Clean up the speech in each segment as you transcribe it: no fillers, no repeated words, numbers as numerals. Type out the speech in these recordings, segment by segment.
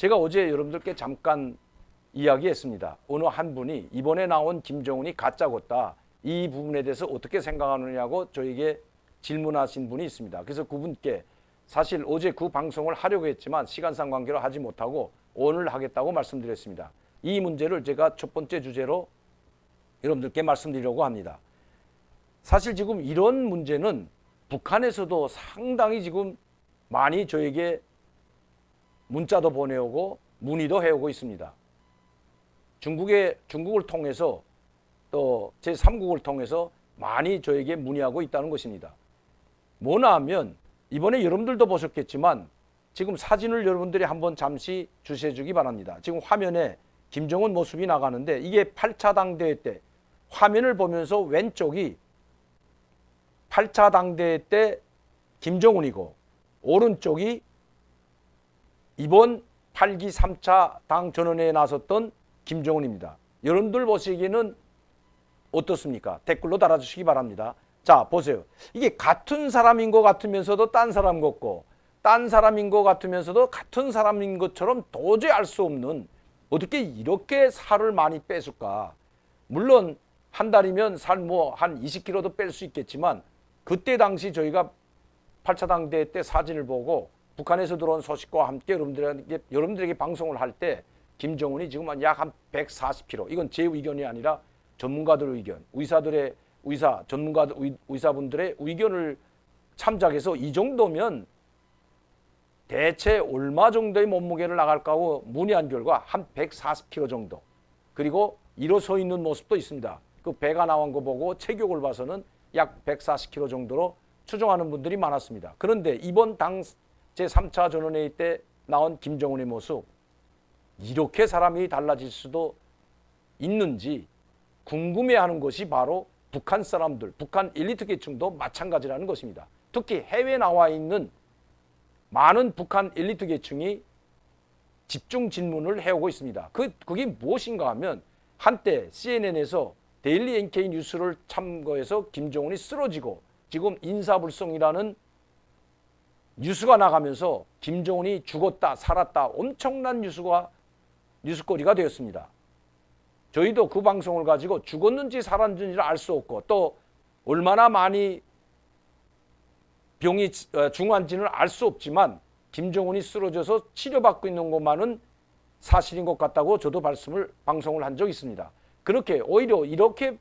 제가 어제 여러분들께 잠깐 이야기했습니다. 어느 한 분이 이번에 나온 김정은이 가짜였다. 이 부분에 대해서 어떻게 생각하느냐고 저에게 질문하신 분이 있습니다. 그래서 그분께 사실 어제 그 방송을 하려고 했지만 시간상 관계로 하지 못하고 오늘 하겠다고 말씀드렸습니다. 이 문제를 제가 첫 번째 주제로 여러분들께 말씀드리려고 합니다. 사실 지금 이런 문제는 북한에서도 상당히 지금 많이 저에게 문자도 보내오고 문의도 해오고 있습니다. 중국을 통해서 또 제3국을 통해서 많이 저에게 문의하고 있다는 것입니다. 뭐나 하면 이번에 여러분들도 보셨겠지만 지금 사진을 여러분들이 한번 잠시 주시해 주기 바랍니다. 지금 화면에 김정은 모습이 나가는데 이게 8차 당대회 때 화면을 보면서 왼쪽이 8차 당대회 때 김정은이고 오른쪽이 이번 8기 3차 당 전원회에 나섰던 김정은입니다. 여러분들 보시기에는 어떻습니까? 댓글로 달아주시기 바랍니다. 자, 보세요. 이게 같은 사람인 것 같으면서도 딴 사람 같고 딴 사람인 것 같으면서도 같은 사람인 것처럼 도저히 알 수 없는 어떻게 이렇게 살을 많이 뺐을까? 물론 한 달이면 살 뭐 한 20kg도 뺄 수 있겠지만 그때 당시 저희가 8차 당대회 때 사진을 보고 북한에서 들어온 소식과 함께 여러분들에게 방송을 할 때 김정은이 지금 약 한 140kg. 이건 제 의견이 아니라 전문가들의 의견, 의사분들의 의견을 참작해서 이 정도면 대체 얼마 정도의 몸무게를 나갈까 하고 문의한 결과 한 140kg 정도. 그리고 일어서 있는 모습도 있습니다. 그 배가 나온 거 보고 체격을 봐서는 약 140kg 정도로 추정하는 분들이 많았습니다. 그런데 이번 당 제3차 전원회의 때 나온 김정은의 모습, 이렇게 사람이 달라질 수도 있는지 궁금해하는 것이 바로 북한 사람들, 북한 엘리트 계층도 마찬가지라는 것입니다. 특히 해외에 나와 있는 많은 북한 엘리트 계층이 집중 질문을 해오고 있습니다. 그게 무엇인가 하면 한때 CNN에서 데일리 NK 뉴스를 참고해서 김정은이 쓰러지고 지금 인사불성이라는 뉴스가 나가면서 김정은이 죽었다 살았다 엄청난 뉴스거리가 되었습니다. 저희도 그 방송을 가지고 죽었는지 살았는지를 알 수 없고 또 얼마나 많이 병이 중한지는 알 수 없지만 김정은이 쓰러져서 치료받고 있는 것만은 사실인 것 같다고 저도 방송을 한 적이 있습니다. 그렇게 오히려 이렇게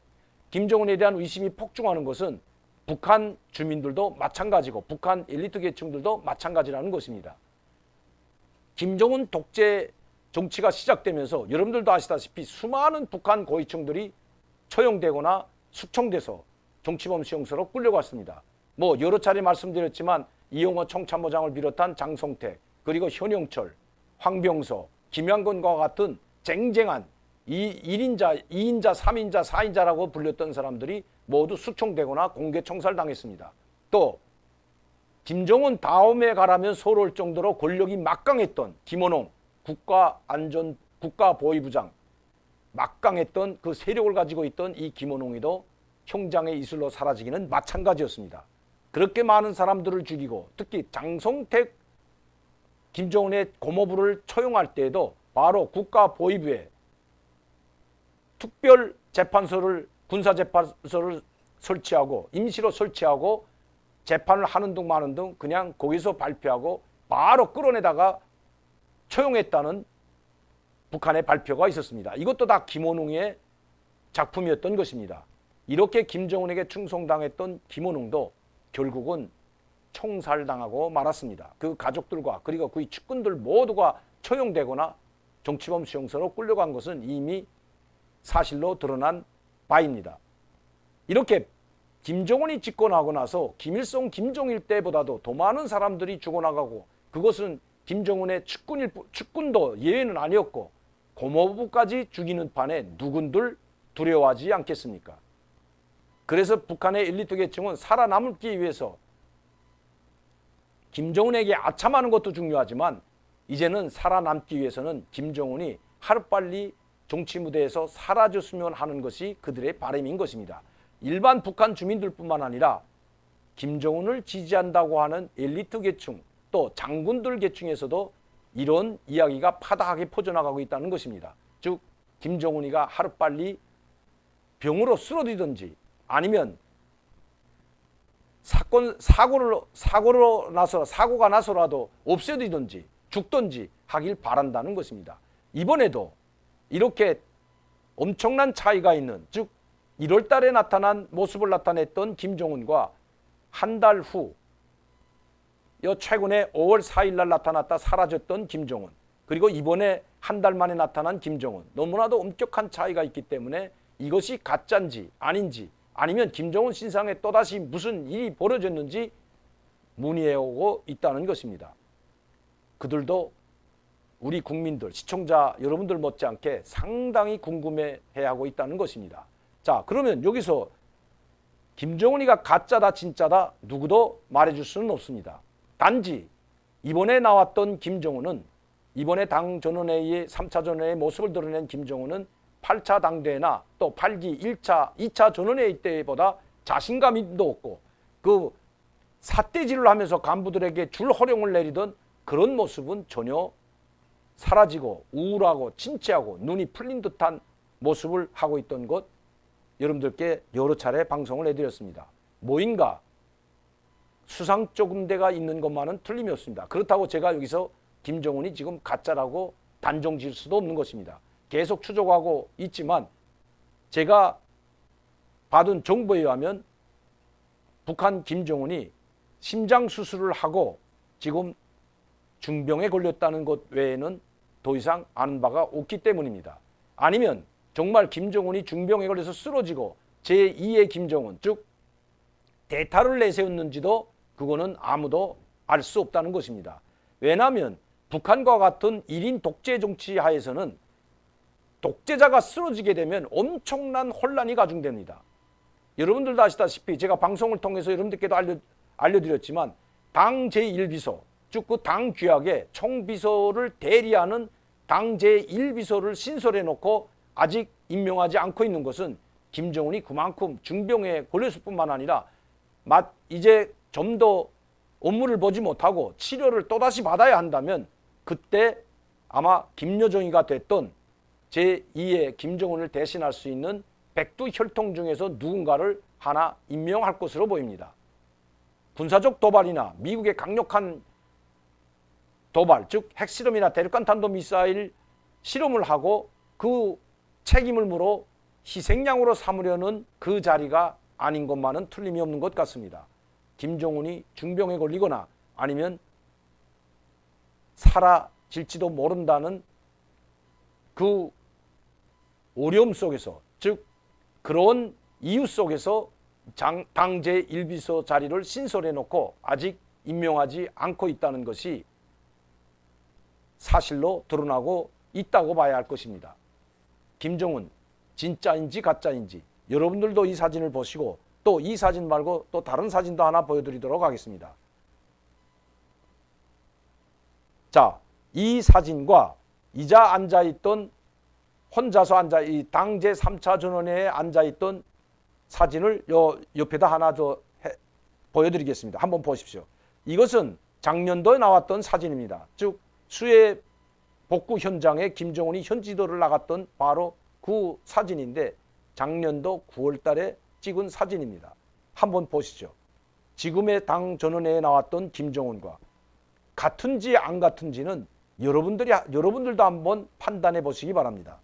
김정은에 대한 의심이 폭증하는 것은 북한 주민들도 마찬가지고 북한 엘리트 계층들도 마찬가지라는 것입니다. 김정은 독재 정치가 시작되면서 여러분들도 아시다시피 수많은 북한 고위층들이 처형되거나 숙청돼서 정치범 수용소로 끌려갔습니다. 뭐 여러 차례 말씀드렸지만 이용호 총참모장을 비롯한 장성택, 그리고 현영철, 황병서, 김양건과 같은 쟁쟁한 1인자, 2인자, 3인자, 4인자라고 불렸던 사람들이 모두 숙청되거나 공개 총살당했습니다. 또 김정은 다음에 가라면 서러울 정도로 권력이 막강했던 김원홍 국가보위부장, 막강했던 그 세력을 가지고 있던 이 김원홍이도 형장의 이슬로 사라지기는 마찬가지였습니다. 그렇게 많은 사람들을 죽이고 특히 장성택 김정은의 고모부를 처형할 때에도 바로 국가보위부에 특별재판소를 군사재판소를 설치하고 임시로 설치하고 재판을 하는 등 마는 등 그냥 거기서 발표하고 바로 끌어내다가 처형했다는 북한의 발표가 있었습니다. 이것도 다 김원웅의 작품이었던 것입니다. 이렇게 김정은에게 충성당했던 김원웅도 결국은 총살당하고 말았습니다. 그 가족들과 그리고 그의 측근들 모두가 처형되거나 정치범 수용소로 끌려간 것은 이미 사실로 드러난 바입니다. 이렇게 김정은이 집권하고 나서 김일성, 김정일 때보다도 더 많은 사람들이 죽어나가고 그것은 김정은의 측근도 예외는 아니었고 고모부까지 죽이는 판에 누군들 두려워하지 않겠습니까? 그래서 북한의 엘리트 계층은 살아남기 위해서 김정은에게 아참하는 것도 중요하지만 이제는 살아남기 위해서는 김정은이 하루빨리 정치 무대에서 사라졌으면 하는 것이 그들의 바람인 것입니다. 일반 북한 주민들뿐만 아니라 김정은을 지지한다고 하는 엘리트 계층 또 장군들 계층에서도 이런 이야기가 파다하게 퍼져나가고 있다는 것입니다. 즉 김정은이가 하루빨리 병으로 쓰러지든지 아니면 사고가 나서라도 없애지든지 죽든지 하길 바란다는 것입니다. 이번에도 이렇게 엄청난 차이가 있는, 즉 1월 달에 나타난 모습을 나타냈던 김정은과 한 달 후 최근에 5월 4일 날 나타났다 사라졌던 김정은, 그리고 이번에 한 달 만에 나타난 김정은, 너무나도 엄격한 차이가 있기 때문에 이것이 가짜인지 아닌지, 아니면 김정은 신상에 또다시 무슨 일이 벌어졌는지 문의해오고 있다는 것입니다. 그들도 우리 국민들, 시청자 여러분들 못지않게 상당히 궁금해하고 있다는 것입니다. 자, 그러면 여기서 김정은이가 가짜다 진짜다 누구도 말해줄 수는 없습니다. 단지 이번에 나왔던 김정은은, 이번에 당 전원회의의 3차 전원회의 모습을 드러낸 김정은은 8차 당대회나 또 8기 1차, 2차 전원회의 때보다 자신감도 없고 그 삿대질을 하면서 간부들에게 줄 호령을 내리던 그런 모습은 전혀 사라지고 우울하고 침체하고 눈이 풀린 듯한 모습을 하고 있던 것, 여러분들께 여러 차례 방송을 해드렸습니다. 뭐인가 수상적 음대가 있는 것만은 틀림이 없습니다. 그렇다고 제가 여기서 김정은이 지금 가짜라고 단정 지을 수도 없는 것입니다. 계속 추적하고 있지만 제가 받은 정보에 의하면 북한 김정은이 심장 수술을 하고 지금 중병에 걸렸다는 것 외에는 더 이상 아는 바가 없기 때문입니다. 아니면 정말 김정은이 중병에 걸려서 쓰러지고 제2의 김정은, 즉 대타를 내세웠는지도 그거는 아무도 알 수 없다는 것입니다. 왜냐하면 북한과 같은 1인 독재 정치 하에서는 독재자가 쓰러지게 되면 엄청난 혼란이 가중됩니다. 여러분들도 아시다시피 제가 방송을 통해서 여러분들께도 알려드렸지만 당 제1비서, 즉 그 당 규약에 총비서를 대리하는 당 제1비서를 신설해 놓고 아직 임명하지 않고 있는 것은 김정은이 그만큼 중병에 걸렸을 뿐만 아니라 이제 좀 더 업무를 보지 못하고 치료를 또다시 받아야 한다면 그때 아마 김여정이가 됐던 제2의 김정은을 대신할 수 있는 백두혈통 중에서 누군가를 하나 임명할 것으로 보입니다. 군사적 도발이나 미국의 강력한 도발, 즉 핵실험이나 대륙간 탄도미사일 실험을 하고 그 책임을 물어 희생양으로 삼으려는 그 자리가 아닌 것만은 틀림이 없는 것 같습니다. 김정은이 중병에 걸리거나 아니면 사라질지도 모른다는 그 어려움 속에서, 즉 그런 이유 속에서 당 제1비서 자리를 신설해 놓고 아직 임명하지 않고 있다는 것이 사실로 드러나고 있다고 봐야 할 것입니다. 김정은 진짜인지 가짜인지 여러분들도 이 사진을 보시고 또 이 사진 말고 또 다른 사진도 하나 보여드리도록 하겠습니다. 자, 이 사진과 이자 앉아있던 혼자서 이 당 제3차 전원회에 앉아있던 사진을 옆에다 하나 더 보여드리겠습니다. 한번 보십시오. 이것은 작년도에 나왔던 사진입니다. 즉 수해 복구 현장에 김정은이 현지도를 나갔던 바로 그 사진인데 작년도 9월 달에 찍은 사진입니다. 한번 보시죠. 지금의 당 전원회에 나왔던 김정은과 같은지 안 같은지는 여러분들도 한번 판단해 보시기 바랍니다.